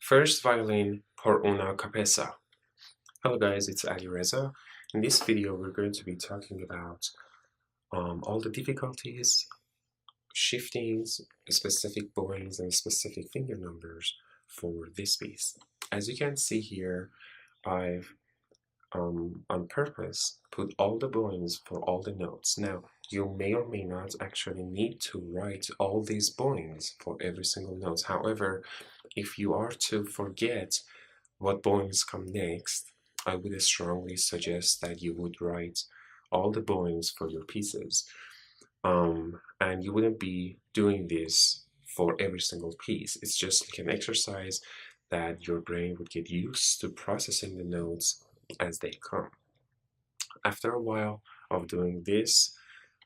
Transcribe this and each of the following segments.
First violin por una cabeza. Hello guys, it's Ali Reza. In this video, we're going to be talking about all the difficulties, shiftings, specific bowings, and specific finger numbers for this piece. As you can see here, I've on purpose put all the bowings for all the notes. Now, you may or may not actually need to write all these bowings for every single note. However, if you are to forget what bowings come next, I would strongly suggest that you would write all the bowings for your pieces. And you wouldn't be doing this for every single piece. It's just like an exercise that your brain would get used to processing the notes as they come. After a while of doing this,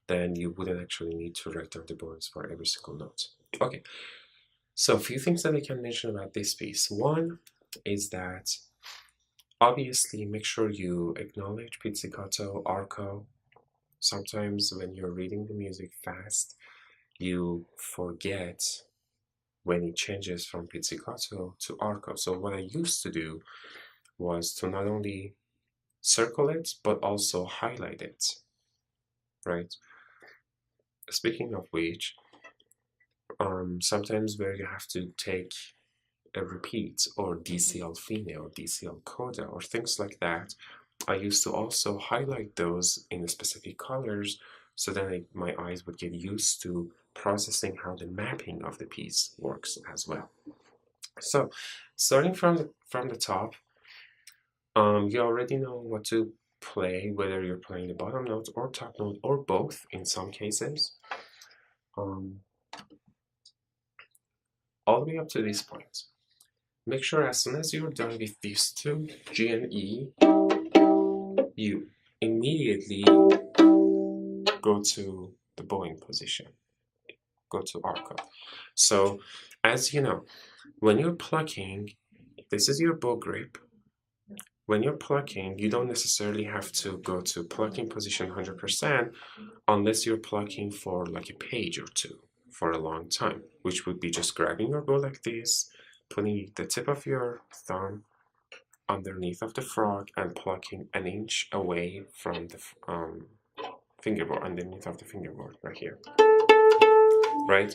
then you wouldn't actually need to write down the bowings for every single note. Okay, so a few things that I can mention about this piece. One is that obviously make sure you acknowledge pizzicato, arco. Sometimes when you're reading the music fast, you forget when it changes from pizzicato to arco. So what I used to do was to not only circle it, but also highlight it, right? Speaking of which, sometimes where you have to take a repeat or DCL fine or DCL coda or things like that, I used to also highlight those in specific colors so then my eyes would get used to processing how the mapping of the piece works as well. So starting from the top, you already know what to play, whether you're playing the bottom note or top note or both in some cases, all the way up to this point. Make sure as soon as you're done with these two, G and E, you immediately go to the bowing position, go to arco. So as you know, when you're plucking, this is your bow grip. When you're plucking, you don't necessarily have to go to plucking position 100% unless you're plucking for like a page or two for a long time, which would be just grabbing your bow like this, putting the tip of your thumb underneath of the frog and plucking an inch away from the fingerboard, underneath of the fingerboard right here, right?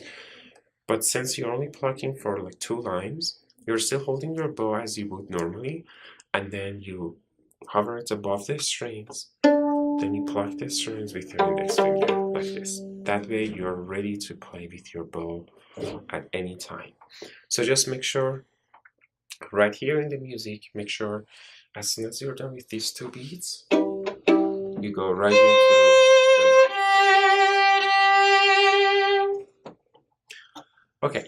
But since you're only plucking for like 2 lines, you're still holding your bow as you would normally, and then you hover it above the strings, then you pluck the strings with your index finger like this. That way you're ready to play with your bow at any time. So just make sure right here in the music, make sure as soon as you're done with these 2 beats, you go right into the... Okay,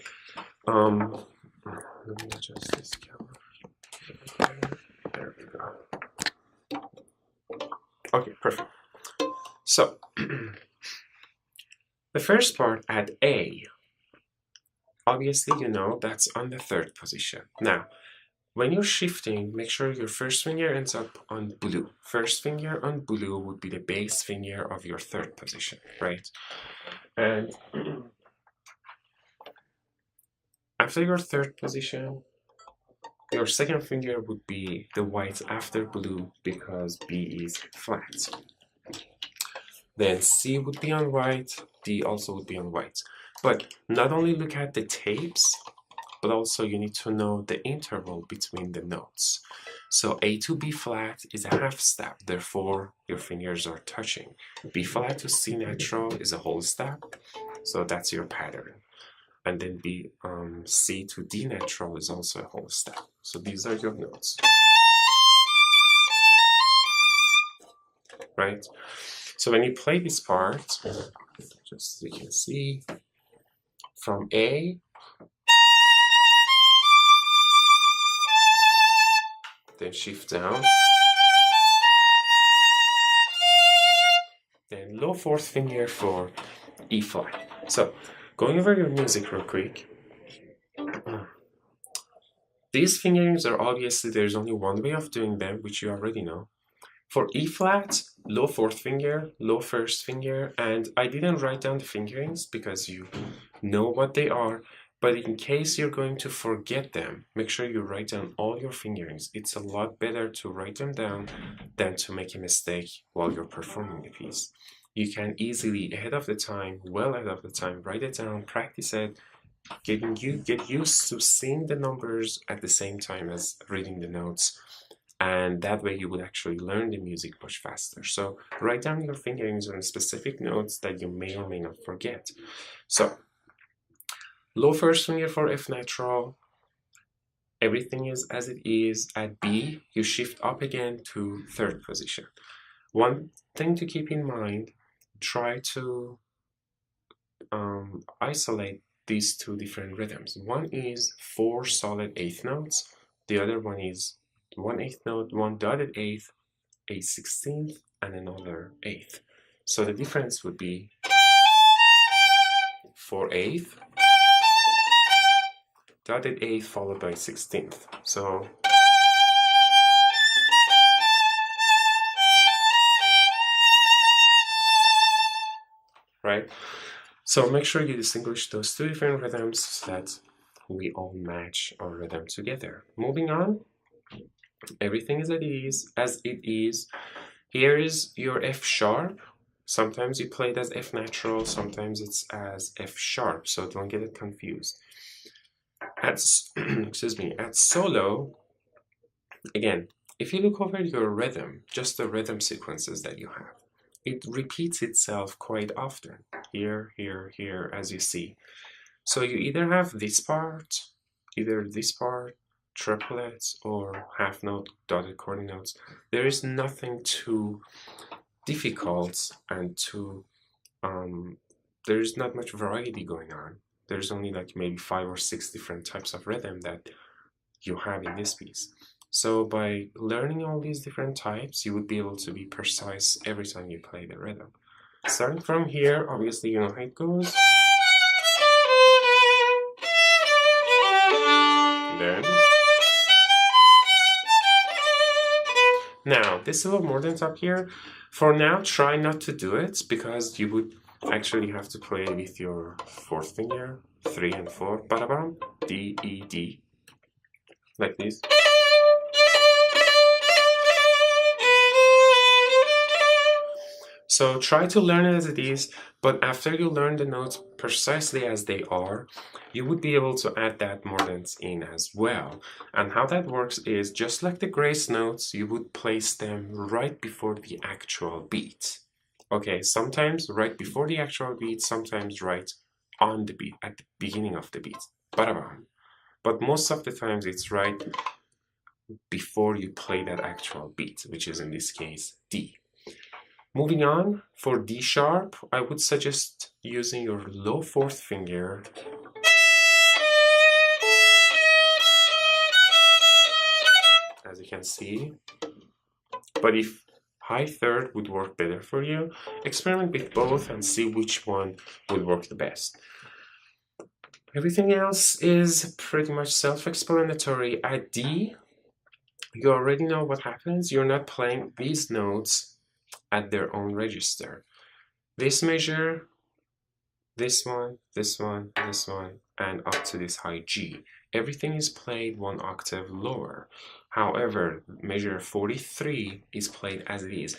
let me adjust this camera. There we go. Okay, perfect. So the first part at A, obviously you know that's on the 3rd position. Now, when you're shifting, make sure your first finger ends up on blue. First finger on blue would be the base finger of your 3rd position, right? And after your 3rd position, your 2nd finger would be the white after blue because B is flat. Then C would be on white, D also would be on white. But not only look at the tapes, but also you need to know the interval between the notes. So A to B flat is a half step, therefore your fingers are touching. B flat to C natural is a whole step, so that's your pattern. And then C to D natural is also a whole step. So these are your notes, right? So when you play this part, just so you can see, from A, then shift down, then low 4th finger for E flat. So going over your music real quick, these fingerings are obviously, there's only one way of doing them, which you already know. For E flat, low 4th finger, low 1st finger, and I didn't write down the fingerings because you know what they are, But in case you're going to forget them, make sure you write down all your fingerings. It's a lot better to write them down than to make a mistake while you're performing the piece. You can easily, ahead of the time, well ahead of the time, write it down, practice it, get used to seeing the numbers at the same time as reading the notes, and that way you will actually learn the music much faster. So write down your fingerings on specific notes that you may or may not forget. So low first finger for F natural, everything is as it is. At B, you shift up again to third position. One thing to keep in mind, try to isolate these two different rhythms. One is 4 solid eighth notes, the other one is 1/8 note, 1 dotted eighth, a 16th, and another eighth. So the difference would be 4/8, dotted eighth followed by 16th. So right? So make sure you distinguish those two different rhythms so that we all match our rhythm together. Moving on, everything is as it is. Here is your F sharp. Sometimes you play it as F natural, sometimes it's as F sharp, so don't get it confused. At excuse me, at solo, again, if you look over your rhythm, just the rhythm sequences that you have, it repeats itself quite often. Here, here, here, as you see. So you either have this part, triplets, or half note, dotted quarter notes. There is nothing too difficult and too, there's not much variety going on. There's only like maybe 5 or 6 different types of rhythm that you have in this piece. So by learning all these different types, you would be able to be precise every time you play the rhythm. Starting from here, obviously you know how it goes. Then, now this is a little more than top here. For now, try not to do it because you would actually have to play with your 4th finger, 3 and 4, ba-da-bam, D, E, D, like this. So try to learn it as it is, but after you learn the notes precisely as they are, you would be able to add that mordents in as well. And how that works is just like the grace notes, you would place them right before the actual beat. Okay, sometimes right before the actual beat, sometimes right on the beat, at the beginning of the beat. Ba-da-bam. But most of the times it's right before you play that actual beat, which is in this case D. Moving on, for D sharp, I would suggest using your low 4th finger as you can see. But if high 3rd would work better for you, experiment with both and see which one would work the best. Everything else is pretty much self-explanatory. At D, you already know what happens. You're not playing these notes at their own register. This measure, this one, this one, this one, and up to this high G. Everything is played 1 octave lower. However, measure 43 is played as it is.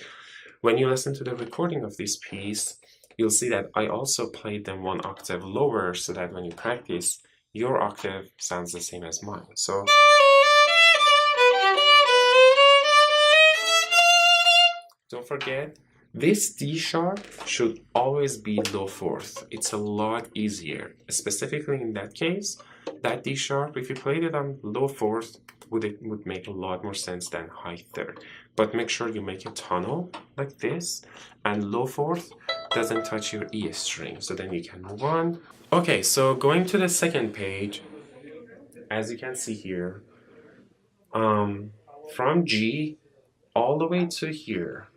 When you listen to the recording of this piece, you'll see that I also played them 1 octave lower so that when you practice, your octave sounds the same as mine. So don't forget, this D sharp should always be low 4th. It's a lot easier. Specifically in that case, that D sharp, if you played it on low 4th, would make a lot more sense than high 3rd. But make sure you make a tunnel like this, and low 4th doesn't touch your E string, so then you can move on. Okay, so going to the second page, as you can see here, from G all the way to here,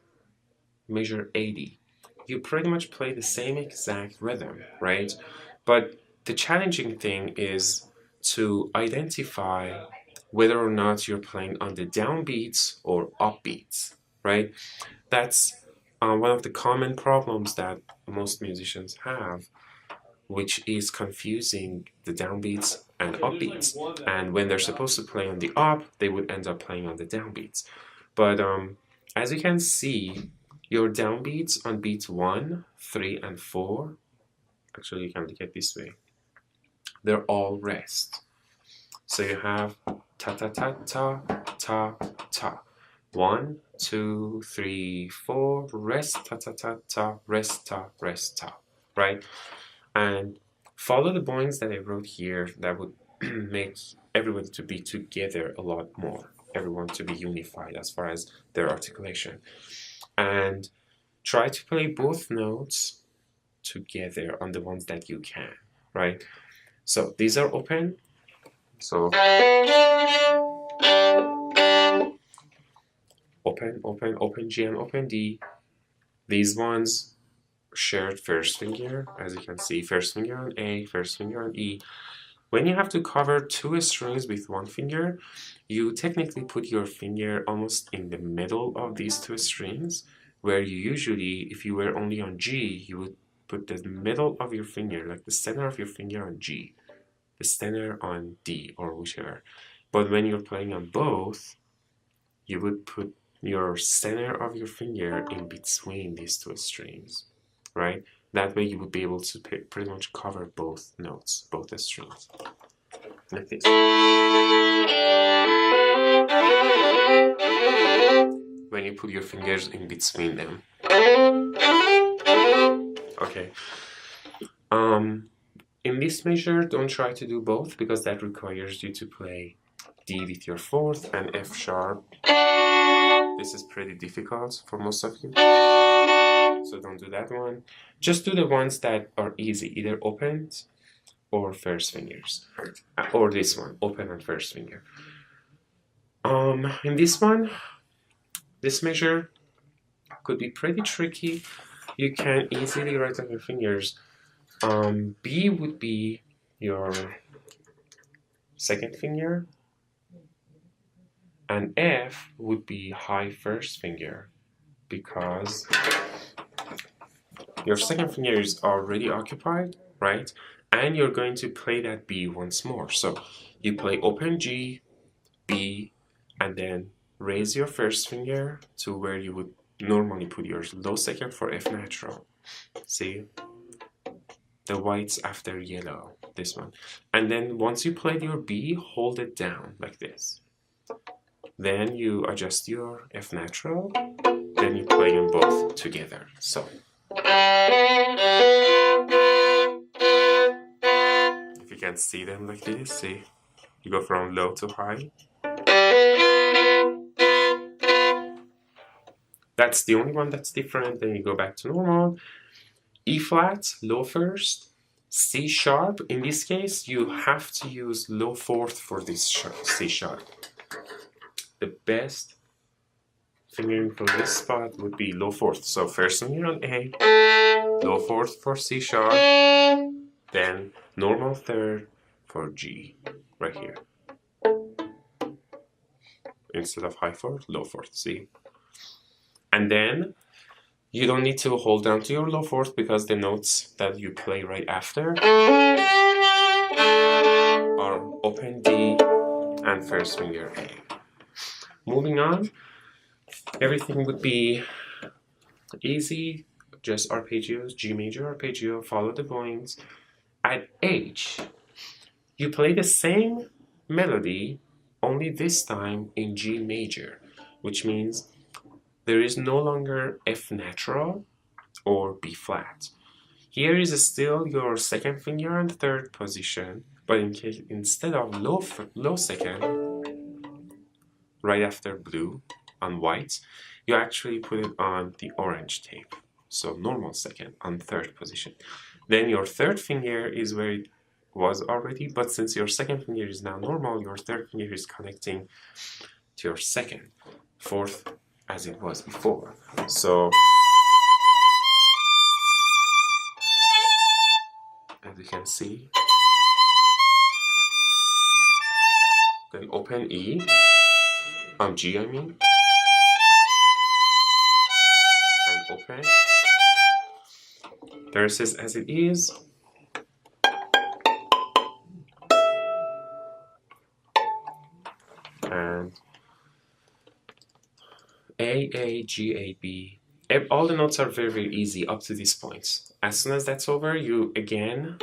measure 80. You pretty much play the same exact rhythm, right? But the challenging thing is to identify whether or not you're playing on the downbeats or upbeats, right? That's one of the common problems that most musicians have. which is confusing the downbeats and upbeats. And when they're supposed to play on the up, they would end up playing on the downbeats. But as you can see, your downbeats on beats 1, 3, and 4, actually you can look at this way, they're all rest. So you have ta ta ta ta ta ta. 1, 2, 3, 4, rest ta ta ta ta, rest ta, right? And follow the bowings that I wrote here that would make everyone to be together a lot more, everyone to be unified as far as their articulation. And try to play both notes together on the ones that you can, right? So these are open. So open, open, open G and open D. These ones shared first finger, as you can see, first finger on A, first finger on E. When you have to cover two strings with one finger, you technically put your finger almost in the middle of these two strings, where you usually, if you were only on G, you would put the middle of your finger, like the center of your finger on G, the center on D, or whichever. But when you're playing on both, you would put your center of your finger in between these two strings, right? That way you would be able to pretty much cover both notes, both strings, like this. When you put your fingers in between them. Okay. In this measure, don't try to do both because that requires you to play D with your fourth and F sharp. This is pretty difficult for most of you, so don't do that one. Just do the ones that are easy, either opened or first fingers, or this one, open and first finger. In this one, this measure could be pretty tricky. You can easily write on your fingers. B would be your second finger, and F would be high first finger, because your second finger is already occupied, right? And you're going to play that B once more. So you play open G, B, and then raise your first finger to where you would normally put your low second for F natural. See? The whites after yellow, this one. And then once you played your B, hold it down like this. Then you adjust your F natural, then you play them both together. So if you can see them like this, see, you go from low to high. That's the only one that's different. Then you go back to normal. E flat, low first. C sharp, in this case, you have to use low fourth for this C sharp. The best fingering for this spot would be low fourth. So first finger on A, low fourth for C sharp, then normal third for G, right here. Instead of high fourth, low fourth, see? And then you don't need to hold down to your low fourth because the notes that you play right after are open D and first finger A. Moving on, everything would be easy, just arpeggios, G major arpeggio, follow the bowings. At H, you play the same melody, only this time in G major, which means there is no longer F natural or B flat. Here is still your second finger and third position, but instead of low second, right after blue on white, you actually put it on the orange tape. So normal second on third position. Then your third finger is where it was already, but since your second finger is now normal, your third finger is connecting to your second, fourth as it was before. So as you can see, then open E, G I mean, and open, verses as it is, A, G, A, B. All the notes are very, very easy up to this point. As soon as that's over, you again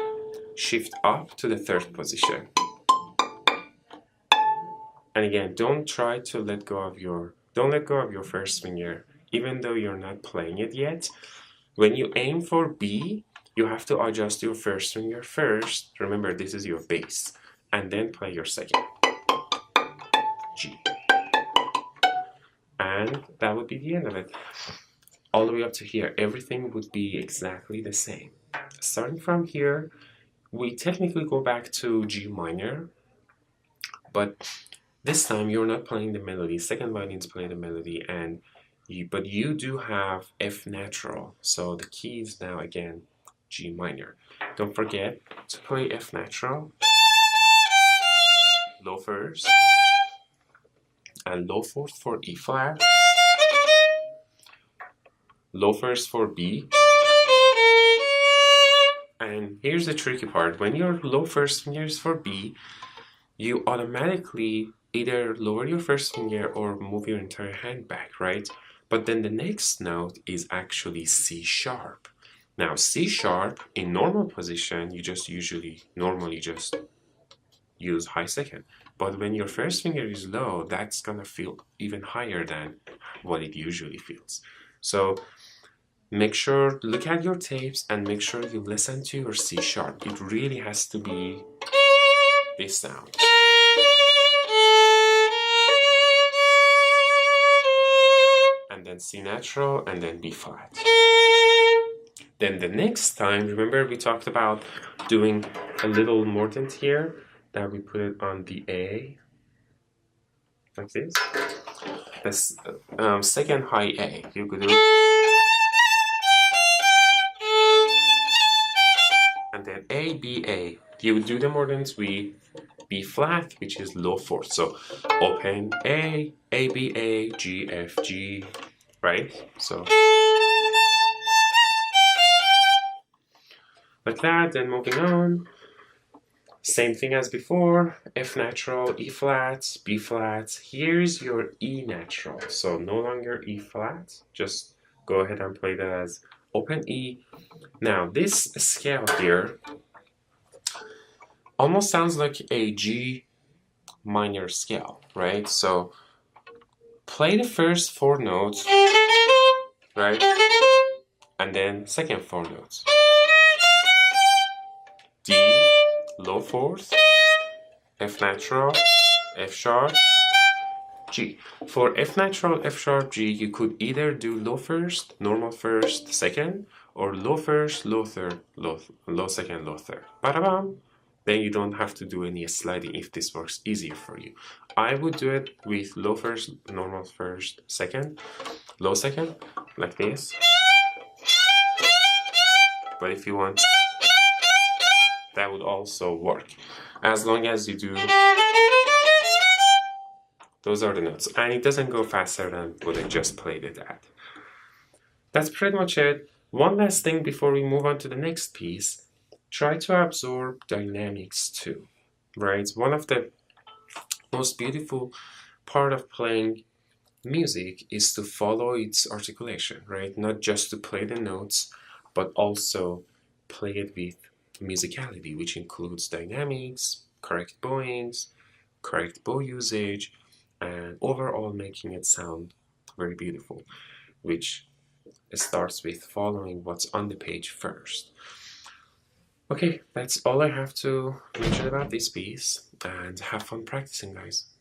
shift up to the third position. And again, don't let go of your first finger, even though you're not playing it yet. When you aim for B, you have to adjust your first finger first. Remember, this is your bass. And then play your second. G. And that would be the end of it. All the way up to here, everything would be exactly the same. Starting from here, we technically go back to G minor, but this time you're not playing the melody. Second violin's playing the melody, but you do have F natural. So the key is now again G minor. Don't forget to play F natural, low first, and low fourth for E flat, low first for B. And here's the tricky part. When your low first finger is for B, you automatically either lower your first finger or move your entire hand back, right? But then the next note is actually C sharp. Now C sharp, in normal position, you just normally just use high second. But when your first finger is low, that's gonna feel even higher than what it usually feels. So look at your tapes and make sure you listen to your C sharp. It really has to be this sound. And then C natural, and then B flat. Then the next time, remember we talked about doing a little mordent here, that we put it on the A, like this. This second high A, you could do, and then A, B, A. You would do the mordents with B flat, which is low fourth. So open A, B, A, G, F, G, right? So like that. Then moving on, same thing as before, F natural, E flat, B flat. Here's your E natural. So no longer E flat, just go ahead and play that as open E. Now this scale here almost sounds like a G minor scale, right? So play the first 4 notes, right? And then second 4 notes. D, low fourth, F natural, F sharp, G. For F natural, F sharp, G, you could either do low first, normal first, second, or low first, low third, low second, low third. Ba-da-bam! Then you don't have to do any sliding if this works easier for you. I would do it with low first, normal first, second, low second, like this. But if you want, that would also work, as long as you do. Those are the notes, and it doesn't go faster than what I just played it at. That's pretty much it. One last thing before we move on to the next piece. Try to absorb dynamics too, right? One of the most beautiful part of playing music is to follow its articulation, right? Not just to play the notes, but also play it with musicality, which includes dynamics, correct bowings, correct bow usage, and overall making it sound very beautiful, which starts with following what's on the page first. Okay, that's all I have to mention about this piece, and have fun practicing, guys.